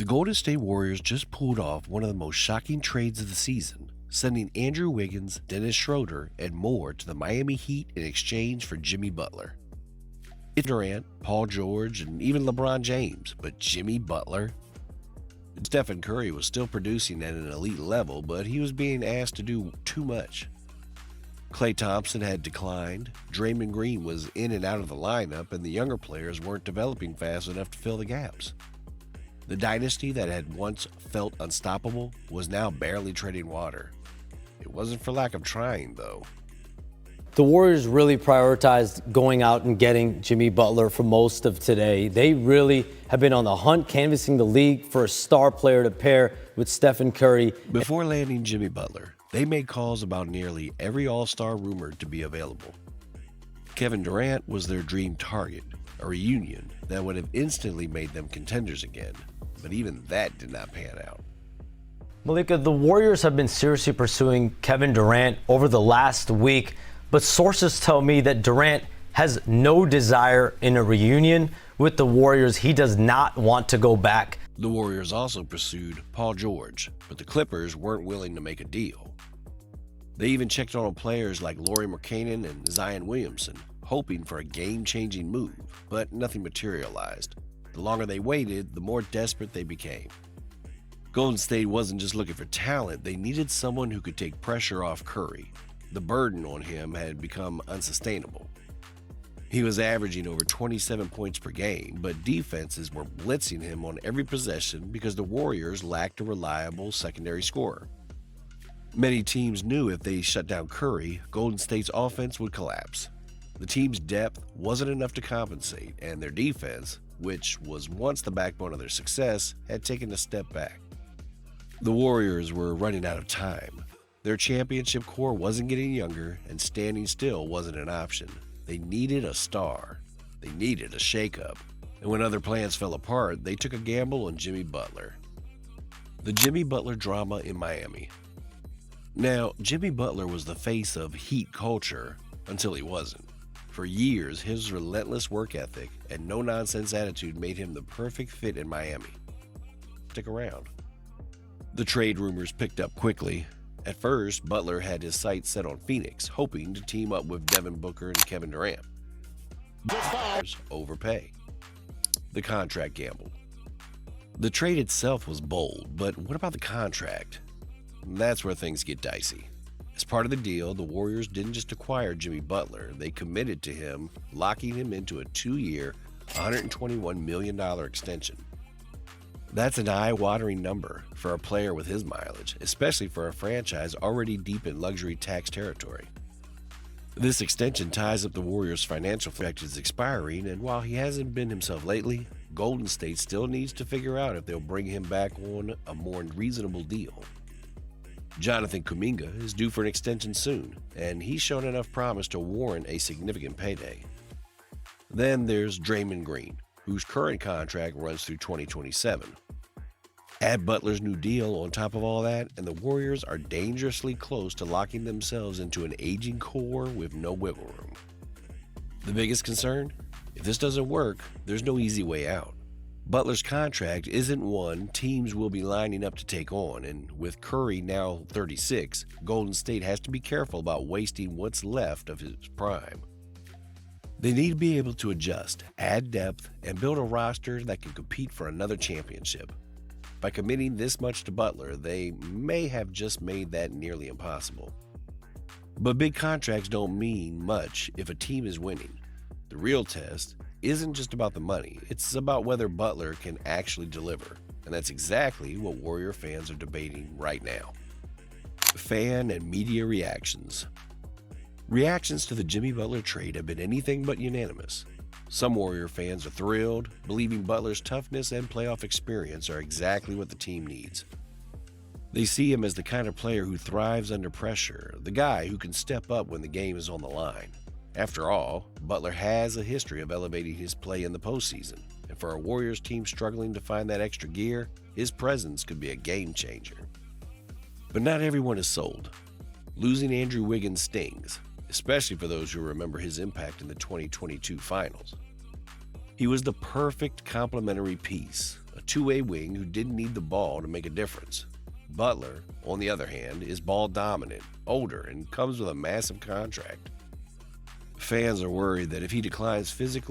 The Golden State Warriors just pulled off one of the most shocking trades of the season, sending Andrew Wiggins, Dennis Schroeder, and more to the Miami Heat in exchange for Jimmy Butler. It's Durant, Paul George, and even LeBron James, but Jimmy Butler? Stephen Curry was still producing at an elite level, but he was being asked to do too much. Klay Thompson had declined, Draymond Green was in and out of the lineup, and the younger players weren't developing fast enough to fill the gaps. The dynasty that had once felt unstoppable was now barely treading water. It wasn't for lack of trying, though. The Warriors really prioritized going out and getting Jimmy Butler for most of today. They really have been on the hunt, canvassing the league for a star player to pair with Stephen Curry. Before landing Jimmy Butler, they made calls about nearly every all-star rumored to be available. Kevin Durant was their dream target, a reunion that would have instantly made them contenders again, but even that did not pan out. Malika, the Warriors have been seriously pursuing Kevin Durant over the last week, but sources tell me that Durant has no desire in a reunion with the Warriors. He does not want to go back. The Warriors also pursued Paul George, but the Clippers weren't willing to make a deal. They even checked on players like Lauri Markkanen and Zion Williamson, hoping for a game-changing move, but nothing materialized. The longer they waited, the more desperate they became. Golden State wasn't just looking for talent, they needed someone who could take pressure off Curry. The burden on him had become unsustainable. He was averaging over 27 points per game, but defenses were blitzing him on every possession because the Warriors lacked a reliable secondary scorer. Many teams knew if they shut down Curry, Golden State's offense would collapse. The team's depth wasn't enough to compensate, and their defense, which was once the backbone of their success, had taken a step back. The Warriors were running out of time. Their championship core wasn't getting younger, and standing still wasn't an option. They needed a star. They needed a shakeup. And when other plans fell apart, they took a gamble on Jimmy Butler. The Jimmy Butler drama in Miami. Now, Jimmy Butler was the face of Heat culture until he wasn't. For years, his relentless work ethic and no-nonsense attitude made him the perfect fit in Miami. Stick around. The trade rumors picked up quickly. At first, Butler had his sights set on Phoenix, hoping to team up with Devin Booker and Kevin Durant. Overpay. The contract gamble. The trade itself was bold, but what about the contract? That's where things get dicey. As part of the deal, the Warriors didn't just acquire Jimmy Butler, they committed to him, locking him into a 2-year, $121 million extension. That's an eye-watering number for a player with his mileage, especially for a franchise already deep in luxury tax territory. This extension ties up the Warriors' financial projections expiring, and while he hasn't been himself lately, Golden State still needs to figure out if they'll bring him back on a more reasonable deal. Jonathan Kuminga is due for an extension soon, and he's shown enough promise to warrant a significant payday. Then there's Draymond Green, whose current contract runs through 2027. Add Butler's new deal on top of all that, and the Warriors are dangerously close to locking themselves into an aging core with no wiggle room. The biggest concern? If this doesn't work, there's no easy way out. Butler's contract isn't one teams will be lining up to take on, and with Curry now 36, Golden State has to be careful about wasting what's left of his prime. They need to be able to adjust, add depth, and build a roster that can compete for another championship. By committing this much to Butler, they may have just made that nearly impossible. But big contracts don't mean much if a team is winning. The real test isn't just about the money, it's about whether Butler can actually deliver. And that's exactly what Warrior fans are debating right now. Fan and media reactions. Reactions to the Jimmy Butler trade have been anything but unanimous. Some Warrior fans are thrilled, believing Butler's toughness and playoff experience are exactly what the team needs. They see him as the kind of player who thrives under pressure, the guy who can step up when the game is on the line. After all, Butler has a history of elevating his play in the postseason, and for a Warriors team struggling to find that extra gear, his presence could be a game changer. But not everyone is sold. Losing Andrew Wiggins stings, especially for those who remember his impact in the 2022 finals. He was the perfect complementary piece, a two-way wing who didn't need the ball to make a difference. Butler, on the other hand, is ball dominant, older, and comes with a massive contract. Fans are worried that if he declines physically,